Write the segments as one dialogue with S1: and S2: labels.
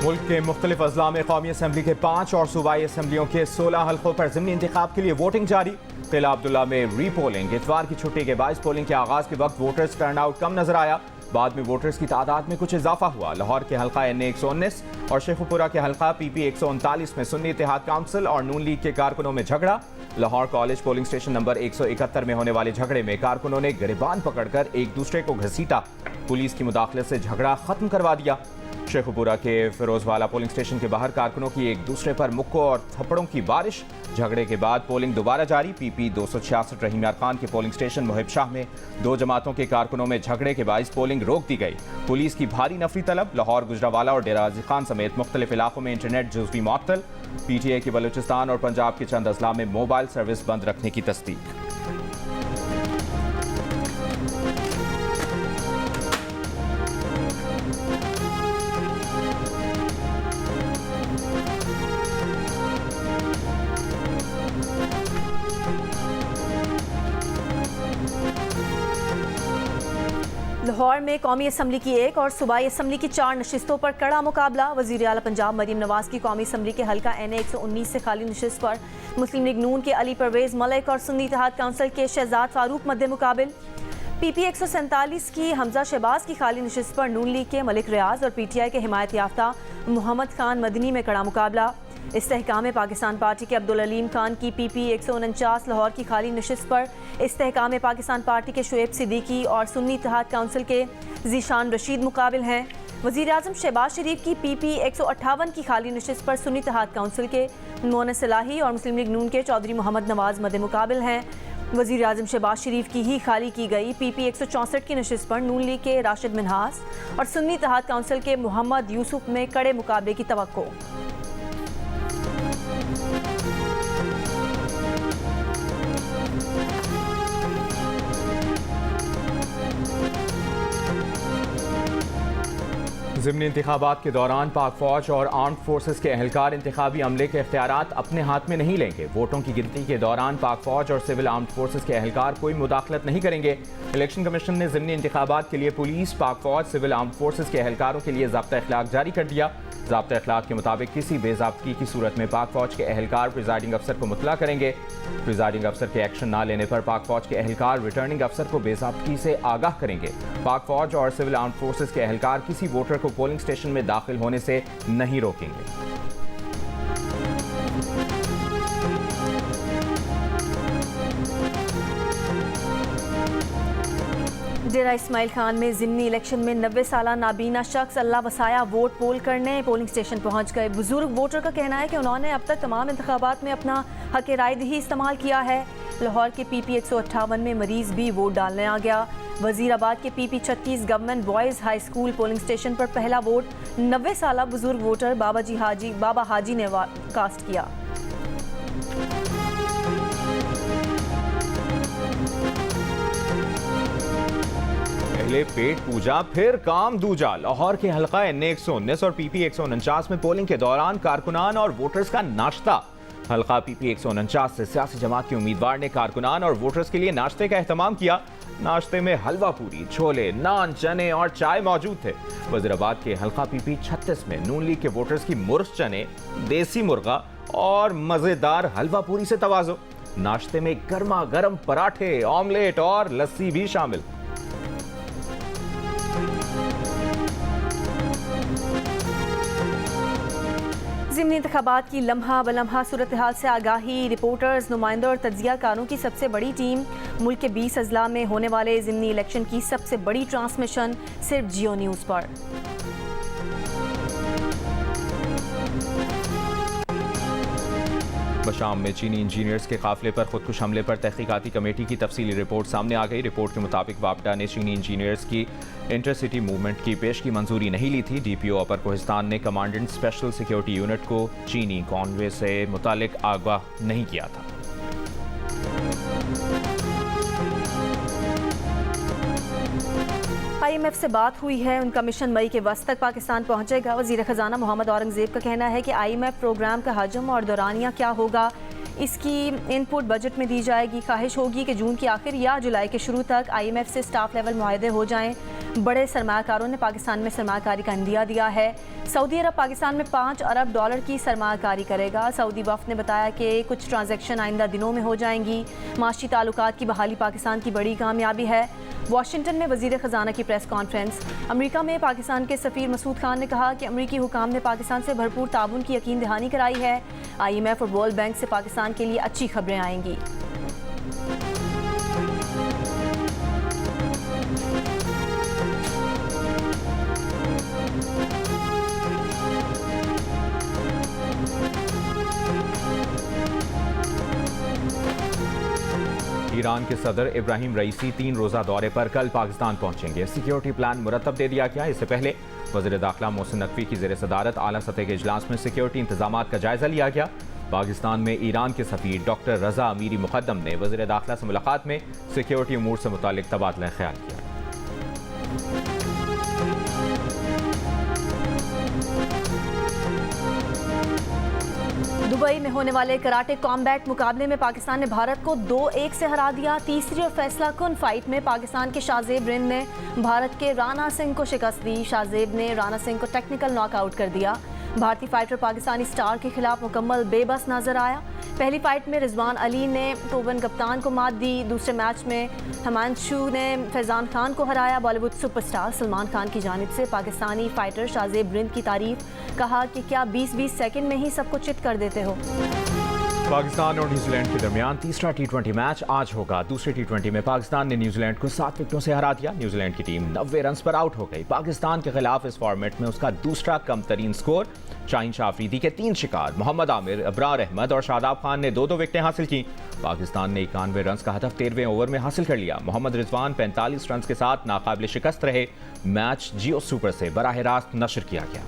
S1: मुल्क के मुख्तलिफ अजला में कौमी असम्बली के 5 और सूबाई असम्बलियों के 16 हल्कों पर ज़िमनी इंतखाब के लिए वोटिंग जारी। किला अब्दुल्ला में री पोलिंग। इतवार की छुट्टी के बायस पोलिंग के आगाज़ के वक्त वोटर्स टर्न आउट कम नजर आया। बाद में वोटर्स की तादाद में कुछ इजाफा हुआ। लाहौर के हल्का NA 119 और शेखुपुरा के हल्का PP 139 में सुन्नी इत्तेहाद काउंसिल और नून लीग के कारकुनों में झगड़ा। Lahore college polling station number 171 में होने वाले झगड़े में कारकुनों ने गिरबान पकड़कर एक दूसरे को घसीटा। पुलिस की मुदाखलत से झगड़ा खत्म करवा दिया। शेखुपुरा के फिरोजवाला पोलिंग स्टेशन के बाहर कारकुनों की एक दूसरे पर मुक्कों और थप्पड़ों की बारिश। झगड़े के बाद पोलिंग दोबारा जारी। PP 266 रहीम यार खान के पोलिंग स्टेशन मुहिब शाह में 2 जमातों के कारकुनों में झगड़े के बायस पोलिंग रोक दी गई। पुलिस की भारी नफरी तलब। लाहौर, गुजरावाला और डेरा गाजी खान समेत मुख्तलिफ इलाकों में इंटरनेट जुज़वी मुअत्तल। PTI की बलूचिस्तान और पंजाब के चंद अजला में मोबाइल सर्विस बंद रखने की तस्दीक।
S2: लाहौर में कौमी असम्बली की 1 और सूबाई असम्बली की 4 नशिस्तों पर कड़ा मुकाबला। वज़ीर आला पंजाब मरीम नवाज की कौमी असम्बली के हल्का NA 119 से खाली नशिस्त पर मुस्लिम लीग नून के अली परवेज़ मलिक और सुन्नी इत्तेहाद काउंसिल के शहजाद फारूक मद्दे मुकाबिल। PP 147 की हमजा शहबाज की खाली नशिस्त पर नून लीग के मलिक रियाज और PTI के हिमायत याफ्ता मोहम्मद खान मदनी में कड़ा मुकाबला। इस्तेहकाम पाकिस्तान पार्टी के अब्दुल अलीम खान की PP 149 लाहौर की खाली नशिस्त पर इस्तेहकाम पाकिस्तान पार्टी के शुएब सिद्दीकी और सुन्नी इत्तेहाद काउंसिल के ज़ीशान रशीद मुकाबिल हैं। वज़ीर आज़म शहबाज शरीफ की PP 158 की खाली नशिस्त पर सुन्नी इत्तेहाद काउंसिल के मोहन सलाही और मुस्लिम लीग नून के चौधरी मोहम्मद नवाज मद्दे मुकाबिल हैं। वज़ीर आज़म शहबाज शरीफ की ही खाली की गई PP 164 की नशिस्त पर नून लीग के राशिद मिन्हास और सुन्नी इत्तेहाद काउंसिल के मोहम्मद यूसुफ में कड़े मुकाबले की तवक्को।
S1: ज़िमनी इंतखाबात के दौरान पाक फौज और आर्म्ड फोर्सेस के अहलकार इंतखाबी अमले के इख्तियारात अपने हाथ में नहीं लेंगे। वोटों की गिनती के दौरान पाक फौज और सिविल आर्म्ड फोर्सेस के अहलकार कोई मुदाखलत नहीं करेंगे। इलेक्शन कमीशन ने ज़िमनी इंतखाबात के लिए पुलिस, पाक फौज, सिविल आर्म्ड फोर्सेस के अहलकारों के लिए ज़ाब्ता इखलाक जारी कर दिया। ज़ाब्ता इखलाक के मुताबिक किसी बेज़ाब्तगी की सूरत में पाक फौज के अहलकार प्रिजाइडिंग अफसर को मुतला करेंगे। प्रिजाइडिंग अफसर के एक्शन ना लेने पर पाक फौज के अहलकार रिटर्निंग अफसर को बेज़ाब्तगी से आगाह करेंगे। पाक फौज और सिविल आर्म्ड फोर्सेस के अहलकार किसी वोटर को पोलिंग स्टेशन में दाखिल होने से नहीं रोकेंगे।
S2: डेरा इस्माइल खान में ज़िमनी इलेक्शन में 90 साला नाबीना शख्स अल्लाह वसाया वोट पोल करने पोलिंग स्टेशन पहुंच गए। बुजुर्ग वोटर का कहना है कि उन्होंने अब तक तमाम इंतखाबात में अपना हक राय दही इस्तेमाल किया है। लाहौर के PP 158 में मरीज भी वोट डालने आ गया। वजीराबाद के PP 36 government boys high school polling station पर पहला वोट 90 साला बुजुर्ग वोटर बाबा हाजी ने कास्ट किया।
S1: पहले पेट पूजा फिर काम दूजा। लाहौर के हल्का NA 119 और PP 149 में पोलिंग के दौरान कारकुनान और वोटर्स का नाश्ता। हल्का PP 149 से सियासी जमात के उम्मीदवार ने कारकुनान और वोटर्स के लिए नाश्ते का एहतमाम किया। नाश्ते में हलवा पूरी, छोले, नान, चने और चाय मौजूद थे। वजीराबाद के हल्का PP 36 में नून लीग के वोटर्स की मुर्स चने, देसी मुर्गा और मजेदार हलवा पूरी से तवाज़ो। नाश्ते में गर्मा गर्म पराठे, ऑमलेट और लस्सी भी शामिल।
S2: ज़िमनी इंतखाबात की लम्हा बलम्हा सूरत हाल से आगाही। रिपोर्टर्स, नुमाइंदों और तज्जियाकारों की सबसे बड़ी टीम। मुल्क के 20 अजला में होने वाले ज़िमनी इलेक्शन की सबसे बड़ी ट्रांसमिशन सिर्फ जियो न्यूज़ पर।
S1: बशाम में चीनी इंजीनियर्स के काफिले पर खुदकुश हमले पर तहकीकाती कमेटी की तफसीली रिपोर्ट सामने आ गई। रिपोर्ट के मुताबिक वापडा ने चीनी इंजीनियर्स की इंटरसिटी मूवमेंट की पेश की मंजूरी नहीं ली थी। DPO अपर कोहिस्तान ने कमांडेंट स्पेशल सिक्योरिटी यूनिट को चीनी कॉन्वे से मुतालिक आगाह नहीं किया था।
S2: IMF से बात हुई है, उनका मिशन मई के वस्त तक पाकिस्तान पहुंचेगा। वज़ीर ख़जाना मोहम्मद औरंगज़ेब का कहना है कि IMF प्रोग्राम का हजम और दौरानिया क्या होगा इसकी इनपुट बजट में दी जाएगी। ख्वाहिश होगी कि जून के आखिर या जुलाई के शुरू तक IMF से स्टाफ लेवल मुआहदे हो जाएं। बड़े सरमाकारों ने पाकिस्तान में सरमाकारी का इंदिया दिया है। सऊदी अरब पाकिस्तान में $5 अरब की सरमाकारी करेगा। सऊदी वफ्द ने बताया कि कुछ ट्रांजैक्शन आइंदा दिनों में हो जाएंगी। माशी ताल्लुकात की बहाली पाकिस्तान की बड़ी कामयाबी है। वाशिंगटन में वज़ीर ख़जाना की प्रेस कॉन्फ्रेंस। अमेरिका में पाकिस्तान के सफ़ीर मसूद खान ने कहा कि अमेरिकी हुकाम ने पाकिस्तान से भरपूर ताउन की यकीन दहानी कराई है। IMF और वर्ल्ड बैंक से पाकिस्तान के लिए अच्छी खबरें आएंगी।
S1: ईरान के सदर इब्राहिम रईसी 3 रोज़ा दौरे पर कल पाकिस्तान पहुंचेंगे। सिक्योरिटी प्लान मुरतब दे दिया गया। इससे पहले वज़ीर दाखिला मोहसिन नकवी की ज़ेर सदारत आला सतह के इजलास में सिक्योरिटी इंतजामात का जायजा लिया गया। पाकिस्तान में ईरान के सफ़ीर डॉक्टर रज़ा अमीरी मुक़द्दम ने वज़ीर दाखिला से मुलाकात में सिक्योरिटी उमूर से मुतालिक तबादला ख्याल किया।
S2: दुबई में होने वाले कराटे कॉम्बैट मुकाबले में पाकिस्तान ने भारत को 2-1 से हरा दिया। तीसरी और फैसला कुन फाइट में पाकिस्तान के शाहजेब रिंद ने भारत के राणा सिंह को शिकस्त दी। शाहजेब ने राणा सिंह को टेक्निकल नॉकआउट कर दिया। भारतीय फाइटर पाकिस्तानी स्टार के खिलाफ मुकम्मल बेबस नजर आया। पहली फाइट में रिजवान अली ने तोबन कप्तान को मात दी। दूसरे मैच में हिमांशु ने फैजान खान को हराया। बॉलीवुड सुपरस्टार सलमान खान की जानिब से पाकिस्तानी फाइटर शाहजेब रिंद की तारीफ, कहा कि क्या 20-20 सेकंड में ही सबको चित कर देते हो।
S1: पाकिस्तान और न्यूजीलैंड के दरमियान तीसरा T20 मैच आज होगा। दूसरे T20 में पाकिस्तान ने न्यूजीलैंड को 7 विकेटों से हरा दिया। न्यूजीलैंड की टीम 90 रन पर आउट हो गई। पाकिस्तान के खिलाफ इस फॉर्मेट में उसका दूसरा कम तरीन स्कोर। शाहीन शाह अफरीदी के 3 शिकार, मोहम्मद आमिर, अबरार अहमद और शादाब खान ने 2-2 विकेटें हासिल की। पाकिस्तान ने 91 रन का हदफ 13वें ओवर में हासिल कर लिया। मोहम्मद रिजवान 45 रन के साथ नाकाबिल शिकस्त रहे। मैच जियो सुपर से बराह रास्त नशर किया गया।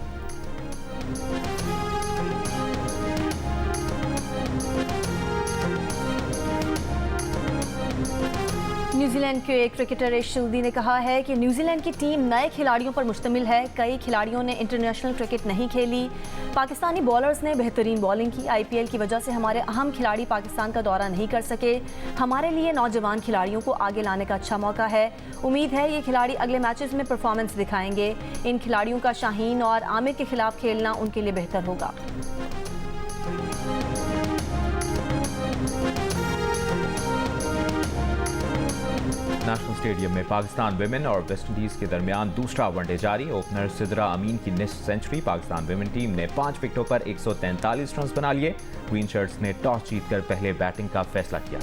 S2: न्यूजीलैंड के क्रिकेटर रेशिल्दी ने कहा है कि न्यूजीलैंड की टीम नए खिलाड़ियों पर मुश्तमिल है। कई खिलाड़ियों ने इंटरनेशनल क्रिकेट नहीं खेली। पाकिस्तानी बॉलर्स ने बेहतरीन बॉलिंग की। IPL की वजह से हमारे अहम खिलाड़ी पाकिस्तान का दौरा नहीं कर सके। हमारे लिए नौजवान खिलाड़ियों को आगे लाने का अच्छा मौका है। उम्मीद है ये खिलाड़ी अगले मैचेस में परफॉर्मेंस दिखाएंगे। इन खिलाड़ियों का शाहीन और आमिर के खिलाफ खेलना उनके लिए बेहतर होगा।
S1: नेशनल स्टेडियम में पाकिस्तान विमेन और वेस्टइंडीज के दरमियान दूसरा वनडे जारी। ओपनर सिद्रा अमीन की निस्फ सेंचुरी। पाकिस्तान विमेन टीम ने 5 विकेटों पर 143 रन बना लिए। ग्रीन शर्ट्स ने टॉस जीतकर पहले बैटिंग का फैसला किया।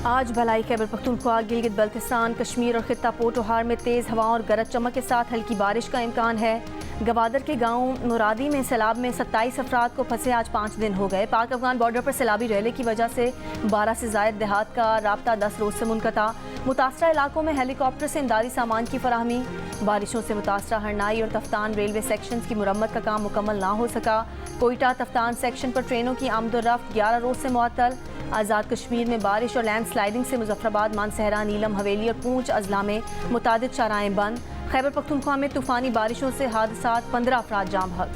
S2: आज भलाई खैबर पख्तूनख्वा, गिलगित बल्तिस्तान, कश्मीर और खित्ता पोटोहार में तेज़ हवाओं और गरज चमक के साथ हल्की बारिश का इम्कान है। गवादर के गांव मुरादी में सैलाब में 27 अफराद को फंसे आज 5 दिन हो गए। पाक अफगान बॉर्डर पर सैलाबी रैली की वजह से 12 से ज़ायद देहात का राब्ता 10 रोज से मुनक़ता। मुतासरा इलाकों में हेलीकॉप्टर से इमदादी सामान की फराहमी। बारिशों से मुतासरा हरनाई और तफ्तान रेलवे सेक्शन की मुरम्मत का काम मुकम्मल ना हो सका। कोयटा तफ्तान सेक्शन पर ट्रेनों की आमदोरफ्त 11 रोज से मुअत्तल। आज़ाद कश्मीर में बारिश और लैंड स्लाइडिंग से मुजफ्फराबाद, मानसहरा, नीलम हवेली और पूंछ अजला में मुतादिद शाराएं बंद। खैबर पख्तूनख्वा में तूफानी बारिशों से हादसात, 15 अफराद जाम हक।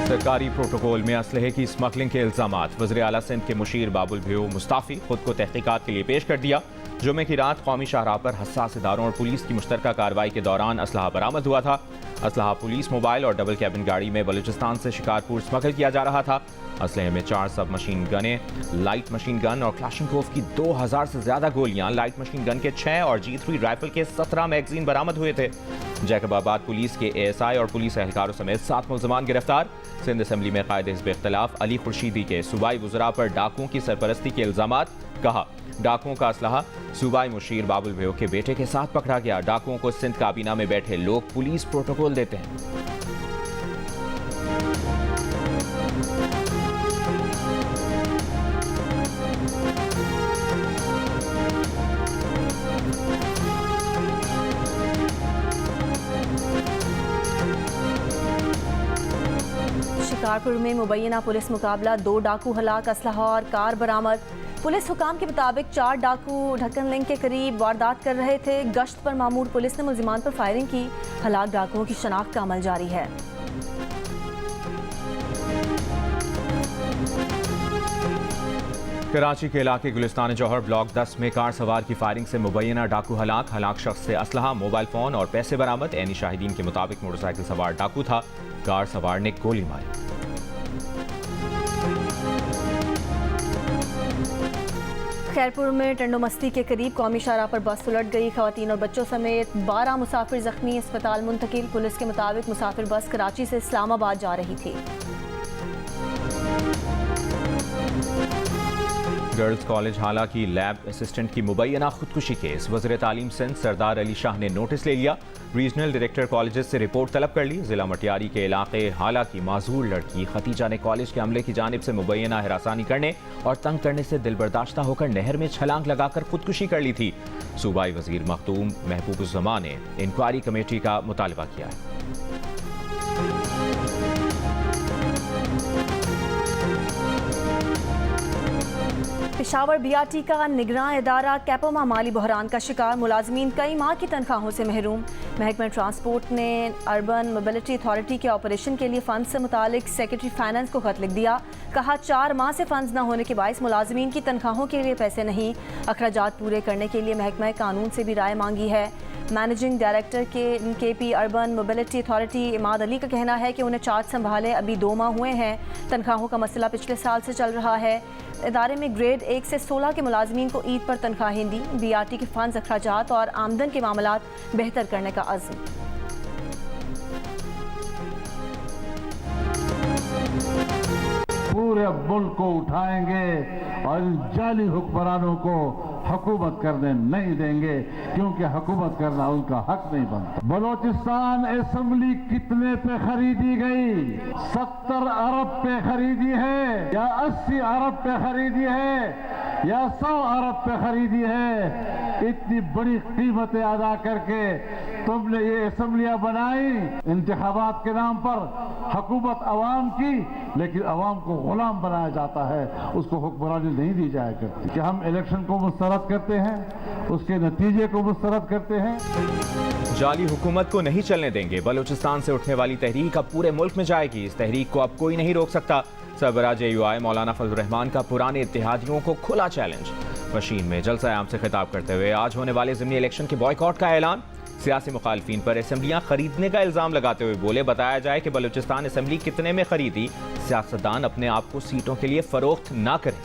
S1: सरकारी प्रोटोकॉल में असलहे की स्मगलिंग के इल्जामात। वज़ीर आला सिंध के मुशीर बाबुल भ्यो मुस्ताफ़ी खुद को तहकीकात के लिए पेश कर दिया। जुमे की रात कौमी शाहराह पर हसास इदारों और पुलिस की मुश्तरका कार्रवाई के दौरान असलहा बरामद हुआ था। असलहा पुलिस मोबाइल और डबल कैबिन गाड़ी में बलूचिस्तान से शिकारपुर स्मगल किया जा रहा था। असलहे में 4 सब मशीन गनें, लाइट मशीन गन और क्लाशनकोव की 2000 से ज्यादा गोलियां, लाइट मशीन गन के 6 और G3 राइफल के 17 मैगजीन बरामद हुए थे। जैकबाबाद पुलिस के ASI और पुलिस एहलकारों समेत 7 मुल्ज़मान गिरफ्तार। सिंध असम्बली में कायदे हिज़्ब इख्तिलाफ अली खुर्शीदी के सूबाई वज़रा पर डाकुओं की सरपरस्ती के इल्जामात। कहा, डाकुओं का असलहा सूबाई मुशीर बाबुल भ्यो के बेटे के साथ पकड़ा गया। डाकुओं को सिंध काबीना में बैठे लोग पुलिस प्रोटोकॉल देते हैं। शिकारपुर में मुबैना पुलिस मुकाबला, 2 डाकू हलाक, असलहा और कार बरामद।
S2: पुलिस हुकाम के मुताबिक 4 डाकू ढक्कन लिंक के करीब वारदात कर रहे थे। गश्त पर मामूर पुलिस ने मुल्जिमान पर फायरिंग की। हलाक डाकुओं की शनाख्त का अमल जारी है।
S1: कराची के इलाके गुलिस्तान जौहर ब्लॉक 10 में कार सवार की फायरिंग से मुबैना डाकू हलाक शख्स से असलहा, मोबाइल फोन और पैसे बरामद। ऐनी शाहिदीन के मुताबिक मोटरसाइकिल सवार डाकू था। कार सवार ने गोली मारी।
S2: खैरपुर में टंडोमस्ती के करीब कौमी शाहराह पर बस उलट गई। खवातीन और बच्चों समेत 12 मुसाफिर जख्मी, अस्पताल मुंतकिल। पुलिस के मुताबिक मुसाफिर बस कराची से इस्लामाबाद जा रही थी।
S1: गर्ल्स कॉलेज हाला की लैब असिस्टेंट की मुबैना खुदकुशी केस। वज़ीर तालीम सिंध सरदार अली शाह ने नोटिस ले लिया। रीजनल डायरेक्टर कॉलेजेस से रिपोर्ट तलब कर ली। जिला मटियारी के इलाके हाला की माजूर लड़की खतीजा ने कॉलेज के अमले की जानिब से मुबैना हिरासानी करने और तंग करने से दिलबर्दाश्ता होकर नहर में छलांग लगाकर खुदकुशी कर ली थी। सूबाई वजीर मखदूम महबूबुज़्ज़मान ने इंक्वायरी कमेटी का मुतालबा किया है।
S2: पेशावर बीआरटी का निगरान इदारा कैपोमा माली बहरान का शिकार। मुलाजमीन कई माह की तनख्वाहों से महरूम। महकमा ट्रांसपोर्ट ने अर्बन मोबिलिटी अथॉरिटी के ऑपरेशन के लिए फंड से मुतालिक सेक्रेटरी फाइनेंस को खत लिख दिया। कहा 4 माह से फंड्स न होने के बायस मुलाजमीन की तनख्वाहों के लिए पैसे नहीं। अखराजात पूरे करने के लिए महकमा कानून से भी राय मांगी है। मैनेजिंग डायरेक्टर के P urban mobility authority Imad Ali का कहना है कि उन्हें चार्ज संभाले अभी 2 माह हुए हैं। तनख्वाहों का मसला पिछले साल से चल रहा है। इदारे में ग्रेड 1 से 16 के मुलाजमीन को ईद पर तनख्वाहें दी। बीआरटी के फंड्स, अखराजात और आमदन के मामलात बेहतर करने का अज़्म।
S3: पूरे मुल्क को उठाएंगे और इन जाली हुक्मरानों को हुकूमत करने नहीं देंगे, क्योंकि हुकूमत करना उनका हक नहीं बनता। बलोचिस्तान असेंबली कितने पे खरीदी गई? 70 अरब पे खरीदी है या 80 अरब पे खरीदी है या 100 अरब पे खरीदी है? इतनी बड़ी कीमतें अदा करके तुमने ये असेंबलियां बनाई इंतखाबात के नाम पर। हुकूमत अवाम की, लेकिन अवाम को गुलाम बनाया जाता है, उसको हुक्मरानी नहीं दी जाया करती। कि हम इलेक्शन को मुस्तरद करते हैं, उसके नतीजे को मुस्तरद करते हैं।
S1: जाली हुकूमत को नहीं चलने देंगे। बलूचिस्तान से उठने वाली तहरीक अब पूरे मुल्क में जाएगी। इस तहरीक को अब कोई नहीं रोक सकता। सरबराह JUI मौलाना फजल रहमान का पुराने इत्तेहादियों को खुला चैलेंज। मशीन में जलसा आम से खिताब करते हुए आज होने वाले ज़िमनी इलेक्शन के बॉयकॉट का ऐलान। सियासी मुखालफीन पर असेंबलियां खरीदने का इल्जाम लगाते हुए बोले, बताया जाए कि बलूचिस्तान असेंबली कितने में खरीदी, सियासतदान अपने आप को सीटों के लिए फरोख्त ना करें।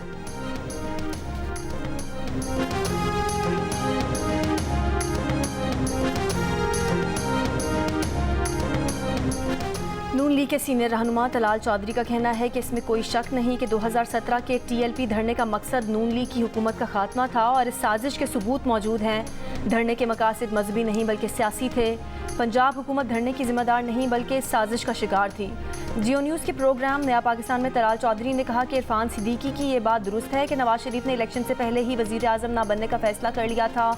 S2: नून लीग के सीनियर रहनुमा तलाल चौधरी का कहना है कि इसमें कोई शक नहीं कि 2017 के TLP धरने का मकसद नून लीग की हुकूमत का खात्मा था और इस साजिश के सबूत मौजूद हैं। धरने के मकासद मजहबी नहीं बल्कि सियासी थे। पंजाब हुकूमत धरने की जिम्मेदार नहीं बल्कि इस साजिश का शिकार थी। जियो न्यूज़ के प्रोग्राम नया पाकिस्तान में तलाल चौधरी ने कहा कि इरफान सिद्दीकी की ये बात दुरुस्त है कि नवाज शरीफ ने इलेक्शन से पहले ही वज़ीर आज़म ना बनने का फैसला कर लिया था।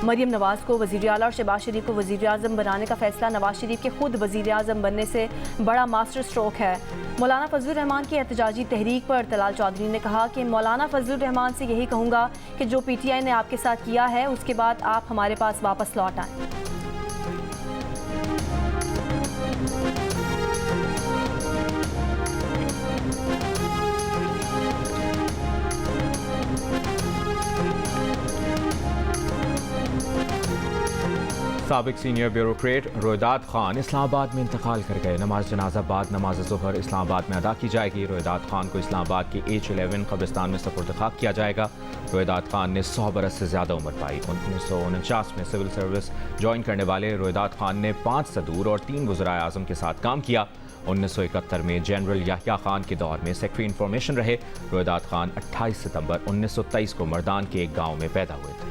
S2: मरियम नवाज को वज़ीर आला और शहबाज शरीफ को वज़ीर आज़म बनाने का फैसला नवाज शरीफ के खुद वज़ीर आज़म बनने से बड़ा मास्टर स्ट्रोक है। मौलाना फजलुर रहमान की एहतजाजी तहरीक पर तलाल चौधरी ने कहा कि मौलाना फजलुर रहमान से यही कहूँगा कि जो PTI ने आपके साथ किया है उसके बाद आप हमारे पास वापस लौट आएँ।
S1: साबिक सीनियर ब्यूरोक्रेट रोहिदाद खान इस्लामाबाद में इंतकाल कर गए। नमाज जनाजा बाद नमाज ज़ोहर इस्लामाबाद में अदा की जाएगी। रोहिदाद खान को इस्लामाबाद के H11 कब्रिस्तान में सपुर्द खाक किया जाएगा। रोहिदाद खान ने 100 बरस से ज़्यादा उम्र पाई। 1949 में सिविल सर्विस ज्वाइन करने वाले रोहिदाद खान ने 5 सदूर और 3 वज़राए आज़म के साथ काम किया। 1971 में जनरल याह्या खान के दौर में सेक्रेटरी इंफॉर्मेशन रहे। रोहिदाद खान 28 सितंबर 1923 को मर्दान के एक गाँव में पैदा हुए थे।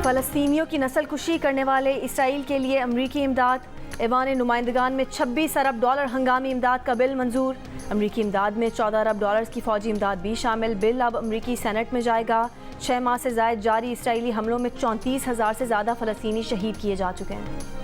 S2: फ़लस्तीनियों की नस्ल कुशी करने वाले इसराइल के लिए अमरीकी इमदाद। ऐवान नुमाइंदगान में $26 अरब हंगामी इमदाद का बिल मंजूर। अमरीकी इमदाद में $14 अरब की फ़ौजी इमदाद भी शामिल। बिल अब अमरीकी सेनेट में जाएगा। 6 माह से ज़ायद जारी इसराइली हमलों में 34,000 से ज़्यादा फ़लस्तीनी शहीद किए जा चुके हैं।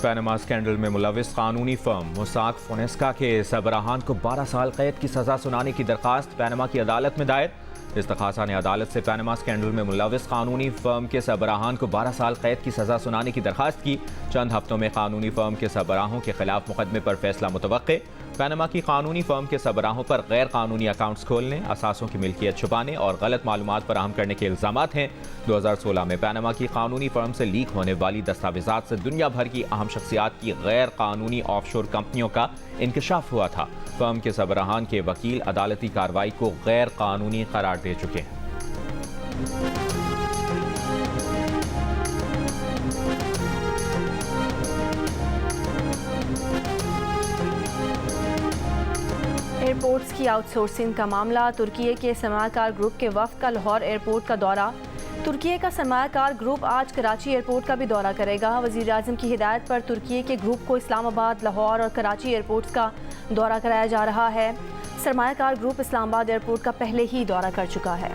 S1: पैनामा स्कैंडल में मुलविस कानूनी फर्म मोसाक फोनेस्का के सरबराहान को 12 साल कैद की सजा सुनाने की दरखास्त पैनामा की अदालत में दायर। इस्तखासा ने अदालत से पैनामा स्कैंडल में मुलविस कानूनी फर्म के सरबराहान को 12 साल कैद की सजा सुनाने की दरखास्त की। चंद हफ्तों में कानूनी फर्म के सरबराहों के खिलाफ मुकदमे पर फैसला मुतवक्के। पैनामा की कानूनी फर्म के सरबराहों पर गैर कानूनी अकाउंट्स खोलने, असासों की मिल्कियत छुपाने और गलत मालूमात फराहम करने के इल्जामात हैं। 2016 में पैनामा की कानूनी फर्म से लीक होने वाली दस्तावेजात से दुनिया भर की अहम शख्सियात की गैर कानूनी ऑफशोर कंपनियों का इंकशाफ हुआ था। फर्म के सरबराहान के वकील अदालती कार्रवाई को गैर कानूनी करार दे चुके हैं।
S2: एयरपोर्ट्स की आउटसोर्सिंग का मामला। तुर्की के सरमायाकार ग्रुप के वफ्द का लाहौर एयरपोर्ट का दौरा। तुर्की का सरमायाकार ग्रुप आज कराची एयरपोर्ट का भी दौरा करेगा। वज़ीर आज़म की हिदायत पर तुर्की के ग्रुप को इस्लामाबाद, लाहौर और कराची एयरपोर्ट्स का दौरा कराया जा रहा है। सरमायाकार ग्रुप इस्लामाबाद एयरपोर्ट का पहले ही दौरा कर चुका है।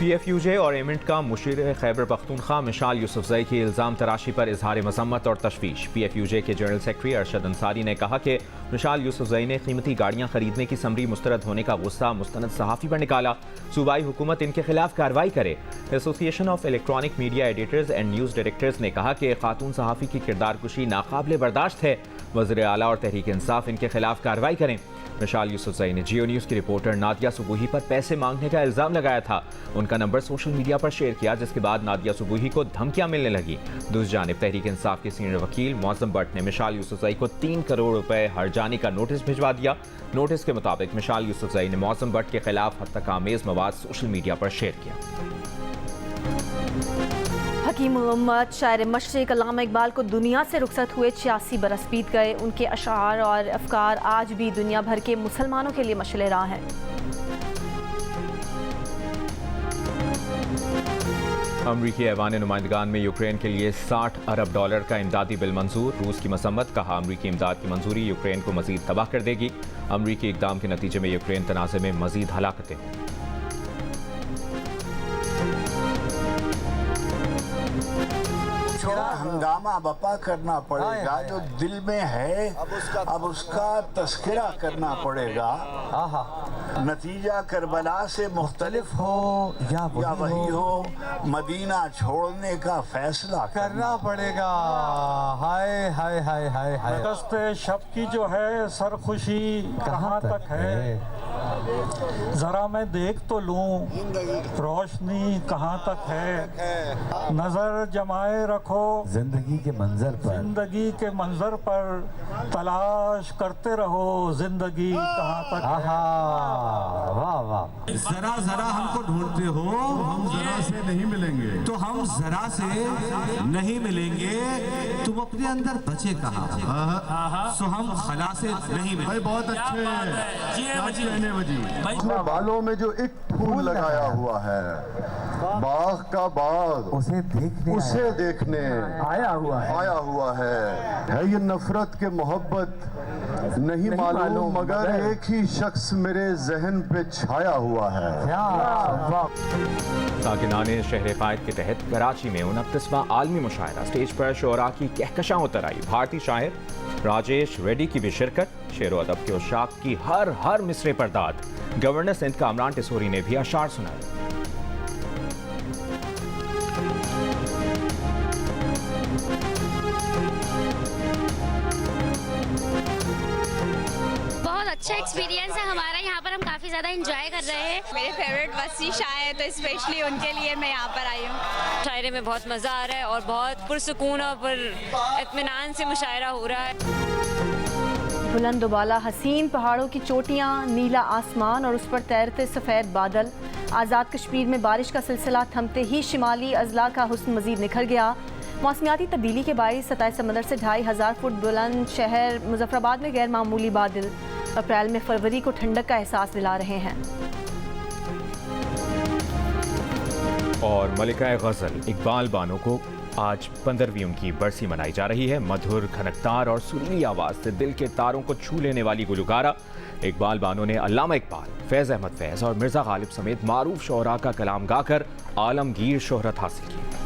S1: PFUJ और एमेंट का मुशीर खैबर पख्तूनख्वा मिशाल यूसुफजई की इल्ज़ाम तराशी पर इजहार मज़म्मत और तशवीश। PFUJ के जनरल सेक्रेटरी अरशद अंसारी ने कहा कि मिशाल यूसुफजई ने कीमती गाड़ियाँ खरीदने की समरी मुस्तरद होने का गुस्सा मुस्तनद सहाफ़ी पर निकाला। सूबाई हुकूमत इनके खिलाफ कार्रवाई करे। Association of electronic media editors and news directors ने कहा कि खातून सहाफ़ी की किरदार कुशी नाकाबिले बर्दाश्त है। वज़ीर आला और तहरीक इंसाफ इनके खिलाफ कार्रवाई करें। मिशाल यूसुफजई ने जियो न्यूज़ की रिपोर्टर नादिया सुबूही पर पैसे मांगने का इल्ज़ाम लगाया था। उनका नंबर सोशल मीडिया पर शेयर किया, जिसके बाद नादिया सुबूही को धमकियां मिलने लगी। दूसरी जानिब तहरीक इंसाफ के सीनियर वकील मौज़म भट्ट ने मिशाल यूसुफजई को 3 करोड़ रुपए हर्जाने का नोटिस भिजवा दिया। नोटिस के मुताबिक मिशाल यूसुफजई ने मौज़म भट्ट के खिलाफ हत्तकामेज़ मवाद सोशल मीडिया पर शेयर किया।
S2: हकीम मोहम्मद शायर मशरिक़ अल्लामा इकबाल को दुनिया से रुखसत हुए 86 बरस बीत गए। उनके अशार और अफकार आज भी दुनिया भर के मुसलमानों के लिए मशअल राह हैं।
S1: अमरीकी ऐवान नुमाइंदगान में यूक्रेन के लिए $60 अरब का इमदादी बिल मंजूर। रूस की मसम्मत, कहा अमरीकी इमदाद की मंजूरी यूक्रेन को मजीद तबाह कर देगी। अमरीकी इकदाम के नतीजे में यूक्रेन तनाज़े में मजीद हलाकतें।
S4: हंगामा बपा करना पड़ेगा, जो दिल में है अब उसका तस्करा करना पड़ेगा। नतीजा करबला से मुख्तलिफ हो या वही हो, मदीना छोड़ने का फैसला
S5: करना पड़ेगा। हाय हाय हाय हाय हाय,
S6: दस्ते शब की जो है सरखुशी कहाँ तक है, जरा मैं देख तो लूं रोशनी कहाँ तक है। नजर जमाए रखो
S5: जिंदगी के मंजर पर,
S6: जिंदगी के मंजर पर, तलाश करते रहो जिंदगी कहाँ तक है।
S5: वाह वाह।
S3: जरा जरा हमको ढूंढते हो, हम जरा से नहीं मिलेंगे।
S5: तो हम जरा से नहीं मिलेंगे, तुम अपने अंदर बचे कहाँ? सो हम खला से नहीं मिलेंगे।
S3: भाई बहुत अच्छे
S7: बालों में जो एक फूल लगाया हुआ है, बाग का बाग, उसे देखने आया हुआ है। ये नफरत के मोहब्बत नहीं मालूम, मगर एक ही शख्स मेरे जहन पे छाया हुआ है।
S1: साकिनाने शहर कायद के तहत कराची में 29वां आलमी मुशायरा स्टेज पर शोरा की कहकशां उतर आई। भारतीय शायर राजेश रेड्डी की भी शिरकत। शेर व अदब के उशाक की हर मिसरे पर दाद। गवर्नर सिंध का अमरान टिसोरी ने भी अशार सुनाए।
S8: अच्छा एक्सपीरियंस है हमारा यहाँ पर, हम काफ़ी ज़्यादा इंजॉय कर रहे हैं।
S9: मेरे फेवरेट वसी शाह है, तो स्पेशली उनके लिए मैं यहाँ पर आई हूँ।
S8: शायरे में बहुत मज़ा आ रहा है और बहुत पुरसुकून और इत्मीनान से मुशायरा हो रहा है।
S2: बुलंद बाला हसीन पहाड़ों की चोटियाँ, नीला आसमान और उस पर तैरते सफ़ेद बादल। आज़ाद कश्मीर में बारिश का सिलसिला थमते ही शिमाली अजला का हुस्न मज़ीद निखर गया। मौसमियाती तब्दीली के बायस 27 समंदर से 2500 फुट बुलंद शहर मुजफ्फराबाद में गैर मामूली बादल अप्रैल में फरवरी को ठंडक का एहसास दिला रहे हैं।
S1: और मलिका गज़ल इकबाल बानो को आज 15वीं उनकी बरसी मनाई जा रही है। मधुर, खनकदार और सुरीली आवाज़ से दिल के तारों को छू लेने वाली गुलकारा इकबाल बानो ने अल्लामा इकबाल, फैज़ अहमद फैज़ और मिर्ज़ा गालिब समेत मारूफ शोरा का कलाम गाकर आलमगीर शोहरत हासिल की।